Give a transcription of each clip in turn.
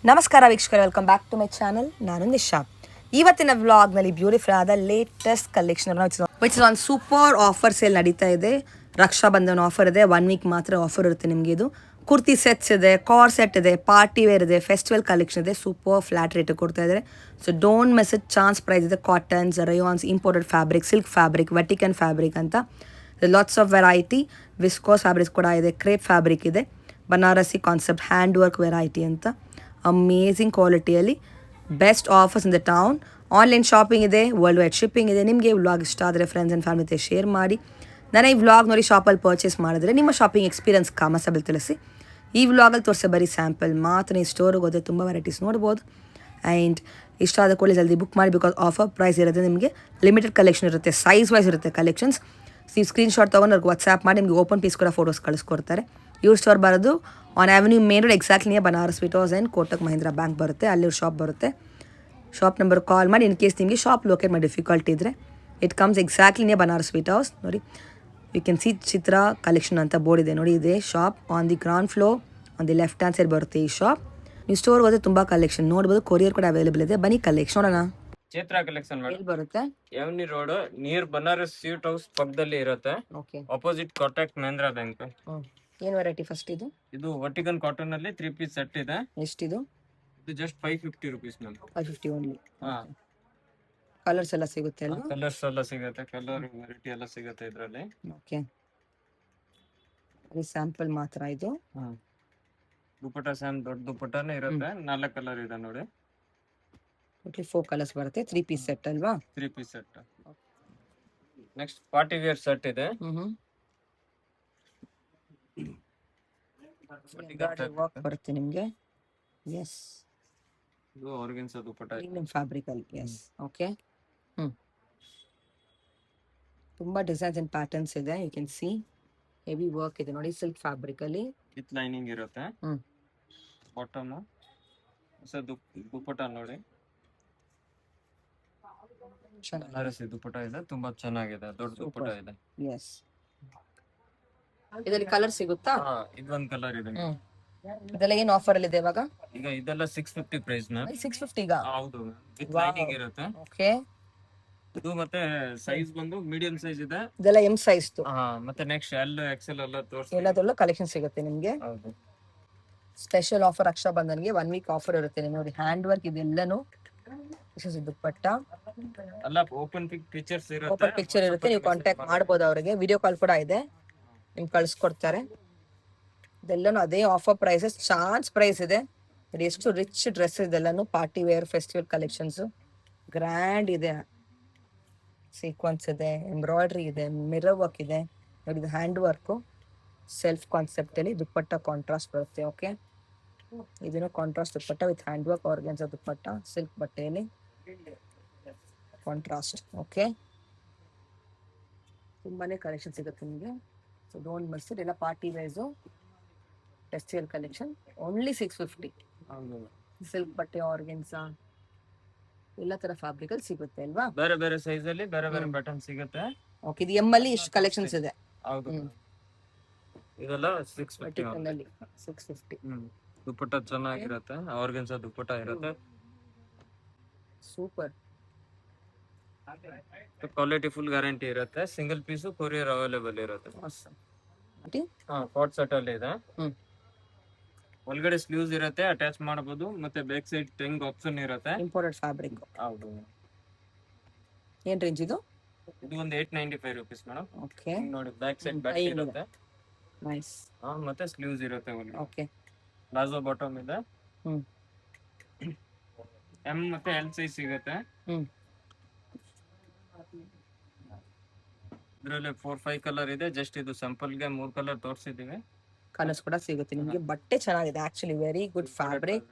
ನಮಸ್ಕಾರ ವೀಕ್ಷಕರೇ, welcome back to my channel. ನಾನು ನಿಶಾ. ಇವತ್ತಿನ ವ್ಲಾಗ್ನಲ್ಲಿ ಬ್ಯೂಟಿಫುಲ್ ಆದ latest collection which is on super offer sale ನಡೀತಾ ಇದೆ. ರಕ್ಷಾ ಬಂಧನ ಆಫರ್ ಇದೆ, 1 ವೀಕ್ ಮಾತ್ರ ಆಫರ್ ಇರುತ್ತೆ ನಿಮಗೆ. ಇದು ಕುರ್ತಿ ಸೆಟ್ಸ್ ಇದೆ, ಕಾರ್ ಸೆಟ್ ಇದೆ, ಪಾರ್ಟಿ ವೇರ್ ಇದೆ, ಫೆಸ್ಟಿವಲ್ ಕಲೆಕ್ಷನ್ ಇದೆ. ಸೂಪರ್ ಫ್ಲಾಟ್ ರೇಟ್ ಕೊಡ್ತಾ ಇದ್ದಾರೆ. So don't miss it. Chance price ಇದೆ. Cottons, rayons, imported fabric, silk fabric, ವಟಿಕನ್ ಫ್ಯಾಬ್ರಿಕ್ ಅಂತ lots of variety. Viscose fabrics ಕೂಡ ಇದೆ, ಕ್ರೇಪ್ ಫ್ಯಾಬ್ರಿಕ್ ಇದೆ, Banarasi concept hand work variety ಅಂತ ಅಮೇಝಿಂಗ್ ಕ್ವಾಲಿಟಿಯಲ್ಲಿ best offers in the town. Online shopping ಇದೆ, world wide shipping ಇದೆ. ನಿಮಗೆ ವ್ಲಾಗ್ ಇಷ್ಟ ಆದರೆ ಫ್ರೆಂಡ್ಸ್ ಆ್ಯಂಡ್ ಫ್ಯಾಮಿಲಿ ಜೊತೆ ಶೇರ್ ಮಾಡಿ. ನಾನು ಈ ವ್ಲಾಗ್ ನೋಡಿ ಶಾಪಲ್ಲಿ ಪರ್ಚೇಸ್ ಮಾಡಿದ್ರೆ ನಿಮ್ಮ ಶಾಪಿಂಗ್ ಎಕ್ಸ್ಪೀರಿಯನ್ಸ್ ಕಾಮರ್ಸಲ್ಲಿ ತಿಳಿಸಿ. ಈ ವ್ಲಾಗಲ್ಲಿ ತೋರಿಸೋ ಬರೀ ಸ್ಯಾಂಪಲ್ ಮಾತ್ರ. ನೀವು ಸ್ಟೋರಿಗೆ ಹೋದರೆ ತುಂಬ ವೆರೈಟೀಸ್ ನೋಡ್ಬೋದು. ಆ್ಯಂಡ್ ಇಷ್ಟ ಆದ ಕೂಡಲೇ ಜಲ್ದಿ ಬುಕ್ ಮಾಡಿ, ಬಿಕಾಸ್ ಆಫರ್ ಪ್ರೈಸ್ ಇರುತ್ತೆ. ನಿಮಗೆ ಲಿಮಿಟೆಡ್ ಕಲೆಕ್ಷನ್ ಇರುತ್ತೆ, ಸೈಜ್ ವೈಸ್ ಇರುತ್ತೆ ಕಲೆಕ್ಷನ್ಸ್. ನೀವು ಸ್ಕ್ರೀನ್ಶಾಟ್ ತೊಗೊಂಡು ಅವ್ರಿಗೆ ವಾಟ್ಸ್ಆ್ಯಪ್ ಮಾಡಿ ನಿಮಗೆ ಓಪನ್ ಪೀಸ್ ಕೂಡ ಫೋಟೋಸ್ ಕಳಿಸ್ಕೊಡ್ತಾರೆ. ಇವ್ರ ಸ್ಟೋರ್ ಬರೋದು on Avenue main road, exactly near Banaras Sweet House and Kotak Mahindra bank ಬರುತ್ತೆ. ಅಲ್ಲಿ ಶಾಪ್ ಬರುತ್ತೆ. ಶಾಪ್ ನಂಬರ್ ಕಾಲ್ ಮಾಡಿ. ಇನ್ ಕೇಸ್ ನಿಮಗೆ ಶಾಪ್ ಲೊಕೇಟ್ ಮಾಡಿ ಡಿಫಿಕಲ್ಟಿ ಇದ್ದರೆ, it comes exactly near Banaras Sweet House. ನೋಡಿ, you can see Chitra collection ಅಂತ ಬೋರ್ಡ್ ಇದೆ ನೋಡಿ. ಇದೆ shop on the ground floor, on the left hand side ಬರುತ್ತೆ ಈ ಶಾಪ್. ನೀವು ಸ್ಟೋರ್ಗೆ ಹೋದರೆ ತುಂಬ ಕಲೆಕ್ಷನ್ ನೋಡ್ಬೋದು. ಕೊರಿಯರ್ ಕೂಡ ಅವೈಲೇಬಲ್ ಇದೆ. ಬನ್ನಿ ಕಲೆಕ್ಷನ್ ನೋಡೋಣ. ಚೈತ್ರ ಕಲೆಕ್ಷನ್ ಎಲ್ಲಿ ಬರುತ್ತೆ? Avenue road near Banaras Sweet House ಪಕ್ಕದಲ್ಲಿ ಇರುತ್ತೆ. Okay, opposite Kotak Mahindra bank. ಏನು ವೆರೈಟಿ ಫಸ್ಟ್ ಇದು? ಇದು ವರ್ಟಿಕನ್ ಕಾಟನ್ ಅಲ್ಲಿ 3 ಪೀಸ್ ಸೆಟ್ ಇದೆ. ಎಷ್ಟಿದು? ಇದು ಜಸ್ಟ್ 550 ರುಪೀಸ್ ಮ್ಯಾಮ್. 550 ಓನ್ಲಿ. ಹಾ, ಕಲರ್ಸ್ ಎಲ್ಲ ಸಿಗುತ್ತೆ ಅಲ್ವಾ? ಕಲರ್ಸ್ ಎಲ್ಲ ಸಿಗುತ್ತೆ, ಕಲರ್ ವೆರೈಟಿ ಎಲ್ಲ ಸಿಗುತ್ತೆ ಇದರಲ್ಲಿ. ಓಕೆ, ಸ್ಯಾಂಪಲ್ ಮಾತ್ರ ಇದು. ದುಪಟ್ಟ ಸ್ಯಾಮ್ ದೊಡ್ಡ ದುಪಟ್ಟನೇ ಇರುತ್ತೆ. 4 ಕಲರ್ ಇದೆ ನೋಡಿ. ಟೋಟಲಿ 4 ಕಲರ್ಸ್ ಬರುತ್ತೆ. 3 ಪೀಸ್ ಸೆಟ್ ಅಲ್ವಾ? 3 piece set. Next party wear set ಇದೆ. ವರ್ಕ್ ಬರುತ್ತೆ ನಿಮಗೆ. ಎಸ್, ಇದು ಆರ್ಗನ್ಸಾ ದುಪಟ್ಟ ಪ್ರೀಮಿಯಂ ಫ್ಯಾಬ್ರಿಕ್ ಅಲ್ಲಿ. Yes, okay. ತುಂಬಾ ಡಿಸೈನ್ಸ್ ಅಂಡ್ ಪ್ಯಾಟರ್ನ್ಸ್ ಇದೆ. You can see heavy work ಇದೆ ನೋಡಿ, ಸಿಲ್ಕ್ ಫ್ಯಾಬ್ರಿಕ್ ಅಲ್ಲಿ ವಿತ್ ಲೈನಿಂಗ್ ಇರುತ್ತೆ. ಬಾಟಮ್ ದುಪಟ್ಟ ನೋಡಿ, ಬನಾರಸಿ ದುಪಟ್ಟ ಇದೆ. ತುಂಬಾ ಚೆನ್ನಾಗಿದೆ, ದೊಡ್ಡ ದುಪಟ್ಟ ಇದೆ. ಎಸ್, ಇದರಲ್ಲಿ ಕಲರ್ ಸಿಗುತ್ತಾ? ಇದೊಂದು ಕಲರ್ ಇದೆ. ಇದೆಲ್ಲ ಏನು ಆಫರ್ ಅಲ್ಲಿ ಇದೆ ಇವಾಗ? ಈಗ ಇದೆಲ್ಲ 650 ಪ್ರೈಸ್ ಮ್ಯಾಮ್. 650 ಈಗ? ಹೌದು, ವಿತ್ ಲೈನಿಂಗ್ ಇರುತ್ತೆ. ಓಕೆ, ಇದು ಮತ್ತೆ ಸೈಜ್ ಬಂದು ಮೀಡಿಯಂ ಸೈಜ್ ಇದೆ. ಇದೆಲ್ಲ ಎಂ ಸೈಜ್. ಮತ್ತೆ ನೆಕ್ಸ್ಟ್ ಎಲ್ ಎಕ್ಸೆಲ್ ಎಲ್ಲ ತೋರಿಸ್ತೀನಿ. ಎಲ್ಲದರಲ್ಲೂ ಕಲೆಕ್ಷನ್ ಸಿಗುತ್ತೆ ನಿಮಗೆ. ಹೌದು, ಸ್ಪೆಷಲ್ ಆಫರ್ ರಕ್ಷಾ ಬಂಧನ್ಗೆ 1 ವೀಕ್ ಆಫರ್ ಇರುತ್ತೆ. ನೋಡಿ, ಹ್ಯಾಂಡ್ ವರ್ಕ್ ಇದೆಲ್ಲನೂ. ದುಪ್ಪಟ್ಟ ಎಲ್ಲ ಓಪನ್ ಪಿಕ್ಚರ್ಸ್ ಇರುತ್ತೆ. ಓಪನ್ ಪಿಕ್ಚರ್ ಇರುತ್ತೆ. ನೀವು ಕಾಂಟ್ಯಾಕ್ಟ್ ಮಾಡ್ಬೋದು ಅವರಿಗೆ. ವಿಡಿಯೋ ಕಾಲ್ ಕೂಡ ಇದೆ, ನಿಮ್ಗೆ ಕಳಿಸ್ಕೊಡ್ತಾರೆ. ಇದೆಲ್ಲನೂ ಅದೇ ಆಫರ್ ಪ್ರೈಸಸ್, ಚಾನ್ಸ್ ಪ್ರೈಸ್ ಇದೆ. ಎಷ್ಟು ರಿಚ್ ಡ್ರೆಸ್ ಇದೆಲ್ಲನೂ party wear festival collections. Grand ಇದೆ, ಸೀಕ್ವೆನ್ಸ್ ಇದೆ, ಎಂಬ್ರಾಯ್ಡ್ರಿ ಇದೆ, ಮಿರರ್ ವರ್ಕ್ ಇದೆ ನೋಡಿ. ಇದು ಹ್ಯಾಂಡ್ ವರ್ಕು, ಸೆಲ್ಫ್ ಕಾನ್ಸೆಪ್ಟ್ ಅಲ್ಲಿ ದುಪ್ಪಟ್ಟ ಕಾಂಟ್ರಾಸ್ಟ್ ಬರುತ್ತೆ. ಓಕೆ, ಇದನ್ನು contrast dupatta with hand work, organza dupatta, silk ಬಟ್ಟೆಯಲ್ಲಿ ಕಾಂಟ್ರಾಸ್ಟ್. ಓಕೆ, ತುಂಬಾನೇ ಕಲೆಕ್ಷನ್ ಸಿಗುತ್ತೆ ನಿಮಗೆ. So don't miss it. ಎಲ್ಲ party wears, festival collection only 650. Silk ಬಟ್ಟೆ, ಆರ್ಗನ್ಸಾ ಎಲ್ಲ ತರ ಫ್ಯಾಬ್ರಿಕ್ ಅಲ್ಲಿ ಸಿಗುತ್ತೆ ಅಲ್ವಾ? ಬೇರೆ ಬೇರೆ ಸೈಜ್ ಅಲ್ಲಿ ಬೇರೆ ಬೇರೆ ಪ್ಯಾಟರ್ನ್ ಸಿಗುತ್ತೆ. ಓಕೆ, ಇದು ಎಂ ಅಲ್ಲಿ ಇಷ್ಟು ಕಲೆಕ್ಷನ್ಸ್ ಇದೆ. ಹೌದು, ಇದೆಲ್ಲ 650 650. ದುಪಟ್ಟ ಚೆನ್ನಾಗಿರುತ್ತೆ, ಆರ್ಗನ್ಸಾ ದುಪಟ್ಟ ಇರುತ್ತೆ. ಸೂಪರ್ ಕ್ವಾಲಿಟಿ ಫುಲ್ ಗ್ಯಾರಂಟಿ ಇರುತ್ತೆ. ಸಿಂಗಲ್ ಪೀಸು ಕೊರಿಯರ್ ಅವೈಲೇಬಲ್ ಇರುತ್ತೆ. ಕಾಟ್ ಸೆಟ್ ಅಲ್ಲಿ ಇದೆ. ಒಳಗಡೆ ಸ್ಲೀವ್ಸ್ ಇರುತ್ತೆ, ಅಟ್ಯಾಚ್ ಮಾಡಬಹುದು. ಮತ್ತೆ ಬ್ಯಾಕ್ ಸೈಡ್ ಟೆಂಗ್ ಆಪ್ಷನ್ ಇರುತ್ತೆ. Imported fabric. ಹೌದು, ಏನ್ ರೇಂಜ್ ಇದು? ಇದು ಒಂದು 895 ರುಪೀಸ್ ಮೇಡಮ್. ಓಕೆ, ನೋಡಿ, ಬ್ಯಾಕ್ ಸೈಡ್ ಬ್ಯಾಕ್ ಇರುತ್ತೆ. ನೈಸ್. ಮತ್ತೆ ಸ್ಲೀವ್ಸ್ ಇರುತ್ತೆ. ಓಕೆ, ಪ್ಲಾಜೋ ಬಾಟಮ್ ಇದೆ. ಎಂ ಮತ್ತೆ ಎಲ್ ಸೈಜ್ ಸಿಗುತ್ತೆ. ಇದರಲ್ಲಿ 4-5 ಕಲರ್ ಇದೆ. ಜಸ್ಟ್ ಇದು ಸ್ಯಾಂಪಲ್ ಗೆ 3 ಕಲರ್ ತೋರಿಸಿದೀವಿ. ಕಲರ್ಸ್ ಕೂಡ ಸಿಗುತ್ತೆ ನಿಮಗೆ. ಬಟ್ಟೆ ಚೆನ್ನಾಗಿದೆ, ಆಕ್ಚುಲಿ ವೆರಿ ಗುಡ್ ಫ್ಯಾಬ್ರಿಕ್.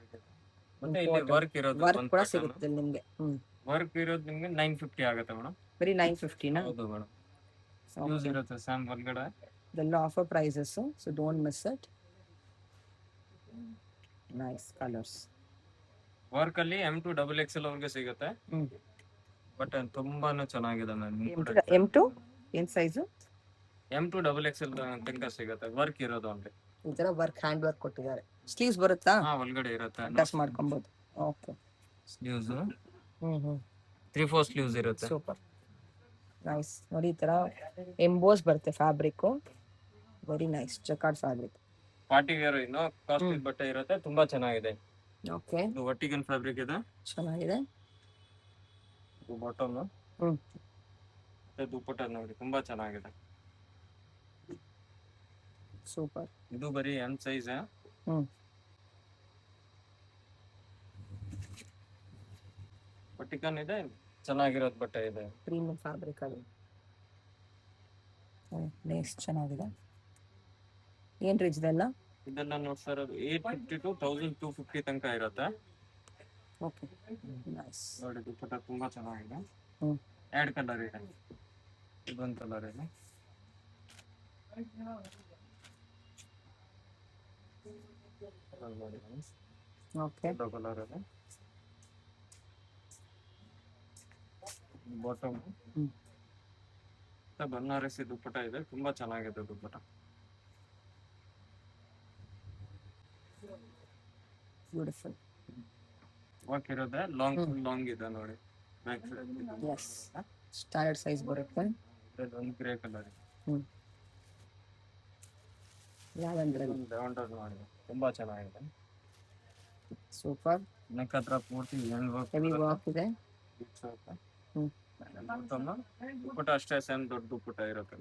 ಮತ್ತೆ ಇಲ್ಲಿ ವರ್ಕ್ ಇರೋದು, ವರ್ಕ್ ಕೂಡ ಸಿಗುತ್ತೆ ನಿಮಗೆ. ವರ್ಕ್ ಇರೋದು ನಿಮಗೆ 950 ಆಗುತ್ತೆ ಮೇಡಮ್. ಬರೀ 950 ನಾ? ಹೌದು ಮೇಡಮ್. ಯೂಸ್ ಇರುತ್ತೆ ಸ್ಯಾಮ್ ಒಳಗಡೆ. ಇದೆಲ್ಲ offer prices, so don't miss it. Nice colours. Work ಅಲ್ಲಿ M2 XXL ಅವ್ರಿಗೆ ಸಿಗುತ್ತೆ. ಬಟ್ ತುಂಬಾನೇ ಚೆನ್ನಾಗಿದೆ ಮ್ಯಾಮ್. M2 ಏನ್ ಸೈಜ್? M2 XXL ತನಕ ಸಿಗುತ್ತೆ. ವರ್ಕ್ ಇರೋದು ಅಂದ್ರೆ ಈ ತರ ವರ್ಕ್, ಹ್ಯಾಂಡ್ ವರ್ಕ್ ಕೊಟ್ಟಿದ್ದಾರೆ. ಸ್ಲೀವ್ಸ್ ಬರುತ್ತಾ? ಹಾ ಒಳಗಡೆ ಇರುತ್ತೆ ಅಟ್ಯಾಚ್ ಮಾಡ್ಕೊಬೋದು. ಓಕೆ. ಸ್ಲೀವ್ಸ್ ಹ್ಞೂ 3-4 ಸ್ಲೀವ್ಸ್ ಇರುತ್ತೆ. Super nice. ನೋಡಿ ಈ ಥರ ಎಂಬೋಸ್ ಬರುತ್ತೆ ಫ್ಯಾಬ್ರಿಕ್ಕು. Very nice jacquard fabric. Party wear ಇನ್ನು ಕಾಸ್ಟ್ಲಿ ಬಟ್ಟೆ ಇರುತ್ತೆ, ತುಂಬಾ ಚೆನ್ನಾಗಿದೆ. ಓಕೆ, ಇದು ವರ್ಟಿಗನ್ ಫ್ಯಾಬ್ರಿಕ್ ಇದೆ. ಚೆನ್ನಾಗಿದೆ. ಇದು ಬಾಟಮ್ ಹ್ಞೂ ಮತ್ತೆ ದುಪ್ಪಟ್ಟ ನೋಡಿ ತುಂಬಾ ಚೆನ್ನಾಗಿದೆ. ಸೂಪರ್. ಇದು ಬರೀ ಎಮ್ ಸೈಜ್. ಹ್ಞೂ ವರ್ಟಿಕನ್ ಇದೆ, ಚೆನ್ನಾಗಿರೋದು ಬಟ್ಟೆ ಇದೆ. ಪ್ರೀಮಿಯಂ ಫ್ಯಾಬ್ರಿಕ್ ಅದು. ನೇಸ್ ಚೆನ್ನಾಗಿದೆ. ಏನು ರೇಂಜ್ ಇದೆಲ್ಲ? ಇದೆಲ್ಲ ನೋಡಿ ಸರ್, ಅದು 850 to 1250 ತನಕ ಇರುತ್ತೆ. Okay nice. ನೋಡಿ ದುಪ್ಪಟ್ಟ ತುಂಬಾ ಚೆನ್ನಾಗಿದೆ. ಹ್ಞೂ 2 ಕಲರ್ ಇದೆ, ಇದೊಂದು ಕಲರ್ ಇದೆ. ನೋಡಿ ಓಕೆ ಕಲರ್ ಇದೆ. ಬಾಟಮ್ ಹ್ಞೂ ಬನಾರಸಿ ದುಪ್ಪಟ್ಟ ಇದೆ, ತುಂಬಾ ಚೆನ್ನಾಗಿದೆ ದುಪ್ಪಟ್ಟ. ಬ್ಯೂಟಿಫುಲ್. ವರ್ಕ್ ಇರೋದೆ, ಲಾಂಗ್ ಇದೆ ನೋಡಿ. ಬ್ಯಾಕ್ ಎಸ್ ಸ್ಟ್ಯಾಂಡರ್ಡ್ ಸೈಜ್ ಬರುತ್ತೆ. ಒಂದು ಗ್ರೇ ಕಲರ್ ಇದೆ. ಹ್ಞೂ ಲ್ಯಾವೆಂಡರ್. ಲ್ಯಾವೆಂಡರ್ ನೋಡಿ ತುಂಬಾ ಚೆನ್ನಾಗಿದೆ. ಸೂಪರ್. ನೆಕ್ ಹತ್ರ ಪೂರ್ತಿ ಹೆವಿ ವರ್ಕ್ ಇದೆ. ಹ್ಞೂ ದುಪ್ಪಟ್ಟ ಅಷ್ಟೇ ಸೇಮ್ ದೊಡ್ಡ ದುಪ್ಪಟ್ಟ ಇರುತ್ತೆ.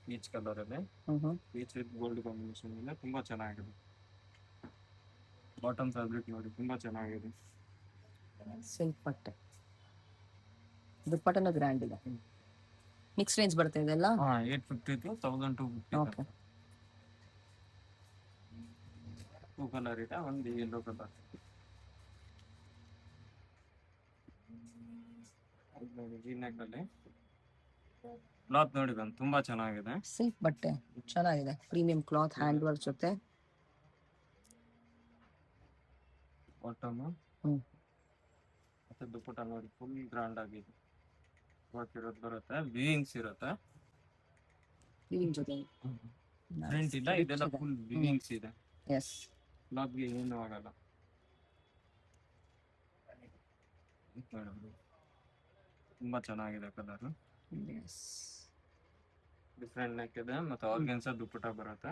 ಪೀಚ್ ಕಲರ್ ಇದೆ, ಹ್ಞೂ ಪೀಚ್ ವಿತ್ ಗೋಲ್ಡ್ ಕಾಂಬಿನೇಷನ್ ಇದೆ, ತುಂಬಾ ಚೆನ್ನಾಗಿದೆ. ಬಾಟಮ್ ಫ್ಯಾಬ್ರಿಕ್ ನೋಡಿ ತುಂಬಾ ಚೆನ್ನಾಗಿದೆ. ಸಿಲ್ಕ್ ಬಟ್ಟೆ. ದುಪ್ಪಟ್ಟನ ಗ್ರ್ಯಾಂಡ್ ಇದೆ. ಮಿಕ್ಸ್ ರೇಂಜ್ ಬರುತ್ತೆ ಇದೆಲ್ಲ. 850 to 1250. ಓಕೆ 2 ಕಲರ್ ಇದೆ, ಒಂದು ಯೆಲ್ಲೋ ಕಲರ್. ನೆಕ್ ಅಲ್ಲಿ ಕ್ಲಾತ್ ನೋಡಿ ಬಂದು ತುಂಬಾ ಚೆನ್ನಾಗಿದೆ. ಸಿಲ್ಕ್ ಬಟ್ಟೆ ಚೆನ್ನಾಗಿದೆ. ಪ್ರೀಮಿಯಂ ಕ್ಲಾತ್ ಹ್ಯಾಂಡ್ ವರ್ಕ್ ಜೊತೆ. ಬಾಟಮ್ ಹ್ಞೂ ಮತ್ತೆ ದುಪ್ಪಟ್ಟ ನೋಡಿ ಫುಲ್ ಗ್ರ್ಯಾಂಡ್ ಆಗಿದೆ. ವರ್ಕ್ ಇರೋದು ಬರುತ್ತೆ, ವಿವಿಂಗ್ಸ್ ಇರುತ್ತೆ. ವಿವಿಂಗ್ ಜೊತೆ ಪ್ರಿಂಟ್ ಇಲ್ಲ, ಇದೆಲ್ಲ ಫುಲ್ ವಿವಿಂಗ್ಸ್ ಇದೆ. ಎಸ್ ಕ್ಲಾತ್ಗೆ ಏನು ಆಗಲ್ಲ. ತುಂಬಾ ಚೆನ್ನಾಗಿದೆ ಕಲರ್. ಎಸ್ ಡಿಫ್ರೆಂಟ್ ನೆಕ್ ಇದೆ, ಮತ್ತೆ ಆರ್ಗೆನ್ಸಾ ದುಪ್ಪಟ್ಟ ಬರುತ್ತೆ.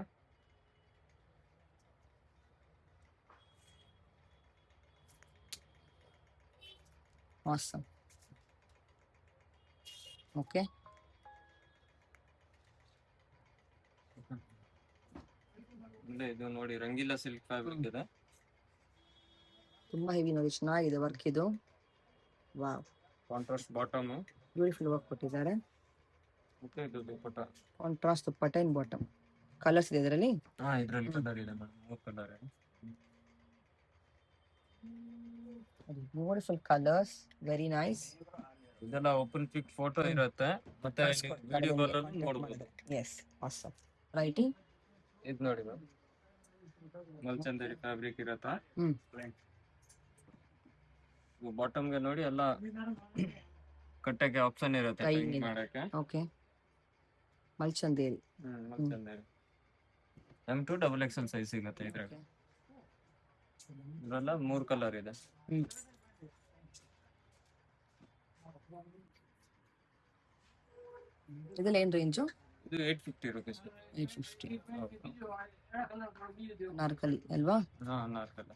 ಆಸಮ್. ಓಕೆ ಇದು ನೋಡಿ ರಂಗೀಲಾ ಸಿಲ್ಕ್ ಫ್ಯಾಬ್ರಿಕ್ ಇದೆ. ತುಂಬಾ ಹೆವಿ ನೋಡಿ, ಚೆನ್ನಾಗಿದೆ ವರ್ಕ್ ಇದು. Wow, contrast bottom beautiful work ಕೊಟ್ಟಿದ್ದಾರೆ. ಮತ್ತೆ ಇದು ದುಪ್ಪಟ್ಟ. ಕಾಂಟ್ರಾಸ್ಟ್ ದುಪ್ಪಟ್ಟ ಇನ್ ಬಾಟಮ್. ಕಲರ್ಸ್ ಇದೆ ಇದರಲ್ಲಿ. ಇದ್ರಲ್ಲಿ ಕಲರ್ ಇದೆ ಮೇಡಮ್, 3 ಕಲರ್ ಇದೆ. Beautiful colours, very nice. ಇದೆಲ್ಲ ಓಪನ್ ಪಿಕ್ ಫೋಟೋ ಇರುತ್ತೆ, ಮತ್ತೆ ವಿಡಿಯೋ ಕಾಲ್ ಅಲ್ಲಿ ನೋಡಬಹುದು. S awesome. ರೈಟಿಂಗ್ ಇದು ನೋಡಿ ಮ್ಯಾಮ್, ಮಲ್ಚಂದೇರಿ ಫ್ಯಾಬ್ರಿಕ್ ಇರುತ್ತೆ. ಬಾಟಮ್ಗೆ ನೋಡಿ ಎಲ್ಲ ಕಟ್ಟಕ್ಕೆ ಆಪ್ಷನ್ ಇರುತ್ತೆ, ಟೈಯಿಂಗ್ ಮಾಡಕ್ಕೆ. ಓಕೆ ಮಲ್ಚಂದೇರಿ. ಮಲ್ಚಂದೇರಿ M2 XXL ಸೈಜ್ ಸಿಗುತ್ತೆ ಇದ್ರಾಗ. ಇದೆಲ್ಲ 3 ಕಲರ್ ಇದೆ. ಇದೆಲ್ಲ ಏನು ರೇಂಜು? ಇದು 850 rupees. 850 ನಾರ್ಕಲಿ ಅಲ್ವಾ? ನಾರ್ಕಲಿ.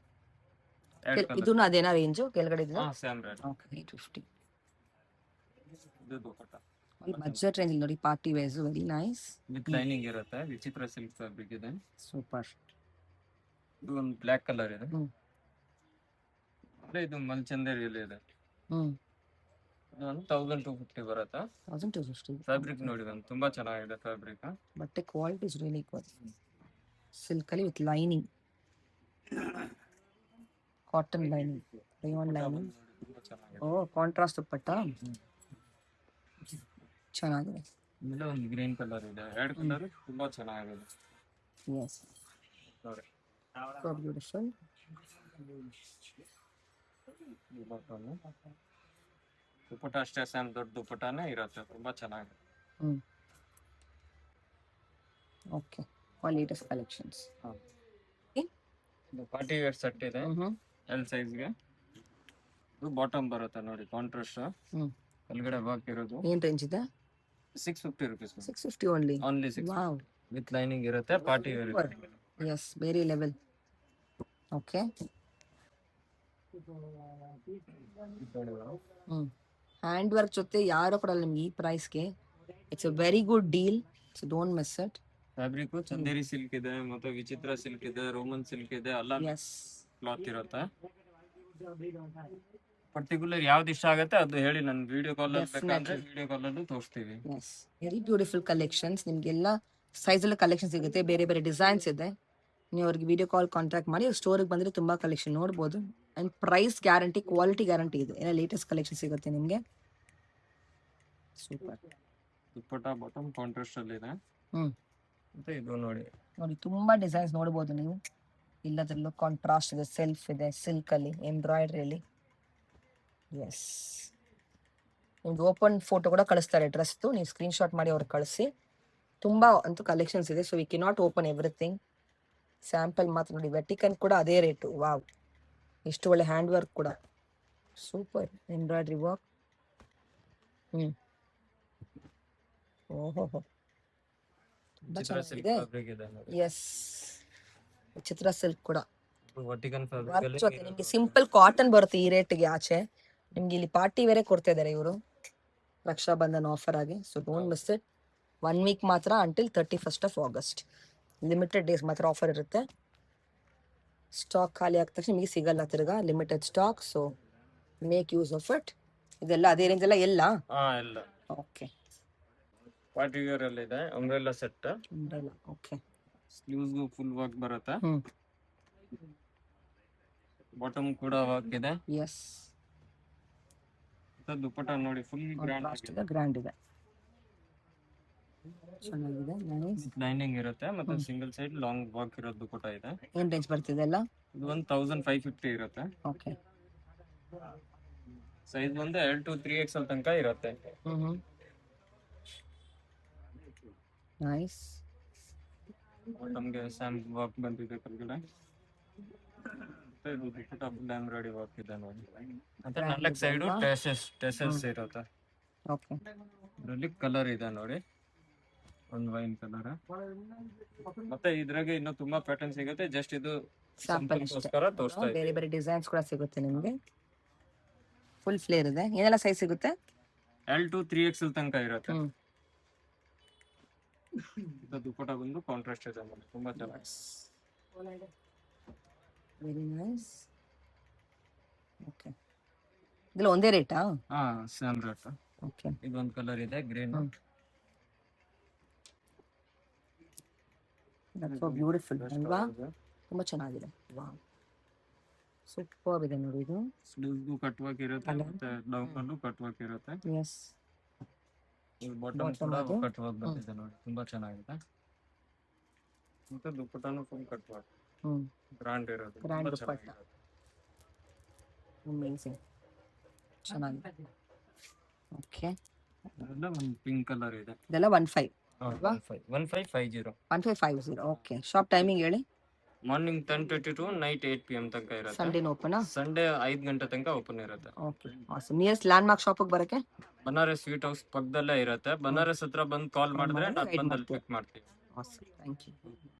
ಇದು ಅದೇನಾ ರೇಂಜು ಕೆಳಗಡೆ ಇದೆ? Same rate. ಓಕೆ 850. ಇದು ದುಪ್ಪಟ್ಟ ಬಜೆಟ್ ರೇಂಜ್ ನೋಡಿ, party wares, very nice. With lining ಇರುತ್ತೆ, ವಿಚಿತ್ರ ಸಿಲ್ಕ್ ಫ್ಯಾಬ್ರಿಕ್ ಇದೆ. ಸೂಪರ್. ಇದು ಒಂದು ಬ್ಲಾಕ್ ಕಲರ್ ಇದೆ. ಇದು ಮಲ್ಚಂದೇರಿಯಲ್ಲಿ ಇದೆ. ಇದು ಒಂದು 1250 ಬರುತ್ತೆ. 1250 ಫ್ಯಾಬ್ರಿಕ್ ನೋಡಿ ಒಂದು ತುಂಬಾ ಚೆನ್ನಾಗಿದೆ ಫ್ಯಾಬ್ರಿಕ್. ಬಟ್ಟೆ quality is really good. Silk ಅಲ್ಲಿ with lining, cotton lining, rayon lining. Oh contrast dupatta ಚೆನ್ನಾಗಿದೆ. ಆಮೇಲೆ ಒಂದು ಗ್ರೀನ್ ಕಲರ್ ಇದೆ, 2 ಕಲರ್ ತುಂಬಾ ಚೆನ್ನಾಗಿದೆ. S so beautiful. ದುಪ್ಪಟ್ಟ ಅಷ್ಟೇ ಸೇಮ್ ದೊಡ್ಡ ದುಪ್ಪಟ್ಟನೇ ಇರುತ್ತೆ, ತುಂಬಾ ಚೆನ್ನಾಗಿದೆ. Okay all latest collections. Party wear set ಇದೆ ಎಲ್ ಸೈಜ್ಗೆ. ಇದು ಬಾಟಮ್ ಬರುತ್ತೆ ನೋಡಿ ಕಾಂಟ್ರಾಸ್ಟ್. ಕೆಳಗಡೆ ವರ್ಕ್ ಇರೋದು. ಏನ್ ರೇಂಜ್ ಇದೆ? 650 rupees. 650 only. Only 6 wow. With lining ಇರುತ್ತೆ. Party wear is very level. Okay. Hand work ಜೊತೆ ಯಾರು ಕೊಡಲ್ಲ ನಿಮ್ಗೆ ಈ ಪ್ರೈಸ್ಗೆ. It's a very good deal, so don't miss it. Fabric Chanderi silk ಇದೆ, ಮತ್ತೆ ವಿಚಿತ್ರ ಸಿಲ್ಕ್ ಇದೆ, ರೋಮನ್ ಸಿಲ್ಕ್ ಇದೆ, ಎಲ್ಲ ಎಸ್ ಕ್ಲಾತ್ ಇರುತ್ತೆ. ಪರ್ಟಿಕ್ಯುಲರ್ ಯಾವ್ದು ಇಷ್ಟ ಆಗುತ್ತೆ ಅದು ಹೇಳಿ, ನನ್ನ ವಿಡಿಯೋ ಕಾಲ್ ಬೇಕಂದ್ರೆ ವಿಡಿಯೋ ಕಾಲ್ ಅಲ್ಲೂ ತೋರಿಸ್ತೀವಿ. Yes very beautiful collections. ನಿಮ್ಗೆಲ್ಲ ಸೈಜಲ್ಲಿ ಕಲೆಕ್ಷನ್ ಸಿಗುತ್ತೆ, ಬೇರೆ ಬೇರೆ ಡಿಸೈನ್ಸ್ ಇದೆ. ನೀವು ಅವ್ರಿಗೆ ವಿಡಿಯೋ ಕಾಲ್ ಕಾಂಟ್ಯಾಕ್ಟ್ ಮಾಡಿ ಸ್ಟೋರಿಗೆ ಬಂದರೆ ತುಂಬ ಕಲೆಕ್ಷನ್ ನೋಡ್ಬೋದು. And price guarantee, quality guarantee ಇದೆ. ಎಲ್ಲ ಲೇಟೆಸ್ಟ್ ಕಲೆಕ್ಷನ್ ಸಿಗುತ್ತೆ ನಿಮಗೆ. ಸೂಪರ್. ದುಪ್ಪಟ್ಟ ಬಾಟಮ್ ಕಾಂಟ್ರಾಸ್ಟ್ ಅಲ್ಲಿ ಇದೆ. ಮತ್ತೆ ಇದು ನೋಡಿ ತುಂಬಾ ಡಿಸೈನ್ಸ್ ನೋಡ್ಬೋದು ನೀವು. ಇಲ್ಲದ್ರಲ್ಲೂ ಕಾಂಟ್ರಾಸ್ಟ್ ಇದೆ, ಸೆಲ್ಫ್ ಇದೆ, ಸಿಲ್ಕ್ ಅಲ್ಲಿ, ಎಂಬ್ರಾಯ್ಡ್ರಿಯಲ್ಲಿ. ಎಸ್, ನಿಮ್ದು ಓಪನ್ ಫೋಟೋ ಕೂಡ ಕಳಿಸ್ತಾರೆ ಡ್ರೆಸ್ದು, ನೀವು ಸ್ಕ್ರೀನ್ ಶಾಟ್ ಮಾಡಿ ಅವ್ರಿಗೆ ಕಳಿಸಿ. ತುಂಬಾ ಅಂತೂ ಕಲೆಕ್ಷನ್ಸ್ ಇದೆ, so we can not open everything. Sample ಮಾತ್ರ ನೋಡಿ. ವೆಟಿಕನ್ ಕೂಡ ಅದೇ ರೇಟು. ವಾವ್, ಎಷ್ಟು ಒಳ್ಳೆ ಹ್ಯಾಂಡ್ ವರ್ಕ್ ಕೂಡ. Super embroidery work. ಓಹೋ, ಚಿತ್ರ ಸಿಲ್ಕ್ ಫ್ಯಾಬ್ರಿಕ್ ಇದೆ ನೋಡಿ. ಎಸ್, ಚಿತ್ರ ಸಿಲ್ಕ್ ಕೂಡ ವರ್ಟಿಕಲ್ ಫ್ಯಾಬ್ರಿಕ್ ವರ್ಕ್ ಅಲ್ಲಿ ಜೊತೆ ನಿಮ್ಗೆ ಸಿಂಪಲ್ ಕಾಟನ್ ಬರುತ್ತೆ ಈ ರೇಟ್ಗೆ. ಆಚೆ ನಿಮ್ಗೆ ಇಲ್ಲಿ ಪಾರ್ಟಿ ವೇರೆ ಕೊಡ್ತಾ ಇದ್ದಾರೆ ಇವರು ರಕ್ಷಾ ಬಂಧನ್ ಆಫರ್ ಆಗಿ. So don't miss it. 1 week ಮಾತ್ರ, until 31st August. Limited days ಮಾತ್ರ ಆಫರ್ ಇರುತ್ತೆ. ಸ್ಟಾಕ್ ಖಾಲಿ ಆದ ತಕ್ಷಣ ನಿಮಗೆ ಸಿಗಲ್ಲ ತಿರ್ಗಾ, limited stock. So make use of it. ಇದೆಲ್ಲ ಅದೇ ರೇಂಜ್ ಎಲ್ಲ ಎಲ್ಲ. ಎಲ್ಲ ಓಕೆ. ಪಾರ್ಟಿ ವೇರ್ ಅಲ್ಲಿ ಇದೆ. Umbrella set. Okay. Sleeves full work ಬರುತ್ತೆ. ಬಾಟಮ್ ಕೂಡ ವರ್ಕ್ ಇದೆ. ಎಸ್, ದುಪ್ಪಟ್ಟ ನೋಡಿ ಫುಲ್ ಗ್ರ್ಯಾಂಡ್ ಇದೆ, ಚೆನ್ನಾಗಿದೆ. ಲೈನಿಂಗ್ ಇರುತ್ತೆ, ಮತ್ತೆ ಸಿಂಗಲ್ ಸೈಡ್ ಲಾಂಗ್ ವರ್ಕ್ ಇರೋ ದುಪ್ಪಟ್ಟ ಇದೆ. ಏನ್ ರೇಂಜ್ ಬರ್ತಿದೆ ಎಲ್ಲ? ಇದು 1550 ಇರುತ್ತೆ. ಓಕೆ. ಸೈಜ್ ಬಂದು L to 3XL ತನಕ ಇರುತ್ತೆ. ನೈಸ್. ನಮ್ಗೆ ಸ್ಯಾಮ್ ವರ್ಕ್ ಬಂದಿದೆ ಕೆಳಗಡೆ. ಇದು ದುಪ್ಪಟ್ಟ ಫುಲ್ ಎಂಬ್ರಾಯ್ಡರಿ ವರ್ಕ್ ಇದೆ ನೋಡಿ. ಮತ್ತೆ 4 ಸೈಡು ಟೆಸಲ್ಸ್ ಇರುತ್ತೆ. ಓಕೆ. ಇದರಲ್ಲಿ ಕಲರ್ ಇದೆ ನೋಡಿ, ಒಂದು ವೈನ್ ಕಲರ್. ಮತ್ತೆ ಇದ್ರಾಗೆ ಇನ್ನೂ ತುಂಬಾ ಪ್ಯಾಟರ್ನ್ ಸಿಗುತ್ತೆ. ಜಸ್ಟ್ ಇದು ಸ್ಯಾಂಪಲ್ ಸ್ಯಾಂಪಲ್ಗೋಸ್ಕರ ತೋರಿಸ್ತಾ ಇದ್ದೀನಿ. ಬೇರೆ ಬೇರೆ ಡಿಸೈನ್ಸ್ ಕೂಡ ಸಿಗುತ್ತೆ ನಿಮಗೆ. ಫುಲ್ ಫ್ಲೇರ್ ಇದೆ. ಏನೆಲ್ಲ ಸೈಜ್ ಸಿಗುತ್ತೆ? L to 3XL ತನಕ ಇರುತ್ತೆ. ಇದು ದುಪ್ಪಟ್ಟ ಬಂದು ಕಾಂಟ್ರಾಸ್ಟ್ ಇದೆ ನೋಡಿ, ತುಂಬಾ ಚೆನ್ನಾಗಿ. Very nice. ಓಕೆ. ಇದೆಲ್ಲ ಒಂದೇ ರೇಟಾ? Same rate. ಓಕೆ. ಇದೊಂದು ಕಲರ್ ಇದೆ ಗ್ರೀನ್. ದಟ್ಸ್ ಸೋ ಬ್ಯೂಟಿಫುಲ್ ಅಲ್ವಾ? ತುಂಬಾ ಚೆನ್ನಾಗಿದೆ. ವಾವ್, ಸೂಪರ್ ಇದೆ ನೋಡಿ. ಇದು ಸ್ಲೀವ್ಸ್ ಕಟ್ ವರ್ಕ್ ಇರುತ್ತೆ, ಮತ್ತೆ ಡೌನ್ ಕಟ್ ವರ್ಕ್ ಇರುತ್ತೆ. ಎಸ್, ಇದು ಬಾಟಮ್ ಕೂಡ ಕಟ್ ವರ್ಕ್ ಬಂದಿದೆ ನೋಡಿ, ತುಂಬಾ ಚೆನ್ನಾಗಿದೆ. ಮತ್ತೆ ದುಪ್ಪಟ್ಟನು ಫುಲ್ ಕಟ್ ವರ್ಕ್. ಗ್ರ್ಯಾಂಡ್ ಇರುತ್ತೆ, ಗ್ರ್ಯಾಂಡ್ ದುಪ್ಪಟ್ಟ. ಅಮೇಜಿಂಗ್, ಚೆನ್ನಾಗಿದೆ. ಓಕೆ. ಅದೆಲ್ಲ ಒಂದು ಪಿಂಕ್ ಕಲರ್ ಇದೆ. ಇದೆಲ್ಲ 15 1550. 1550. ಓಕೆ. ಶಾಪ್ ಟೈಮಿಂಗ್ ಹೇಳಿ. ಮಾರ್ನಿಂಗ್ 10:30 to ನೈಟ್ 8 PM ತನಕ ಇರುತ್ತೆ. Sunday open? ಸಂಡೇ 5 ಗಂಟೆ ತನಕ ಓಪನ್ ಇರುತ್ತೆ. Okay. Awesome. Nearest land mark ಶಾಪಿಗೆ ಬರಕ್ಕೆ ಬನಾರಸ್ ಸ್ವೀಟ್ ಹೌಸ್ ಪಕ್ಕದಲ್ಲೇ ಇರುತ್ತೆ. ಬನಾರಸ್ ಹತ್ರ ಬಂದು ಕಾಲ್ ಮಾಡಿದ್ರೆ ನಾನು ಬಂದು ಅಲ್ಲಿ ಪಿಕ್ ಮಾಡ್ತೀನಿ. ಆಸಮ್. Thank you.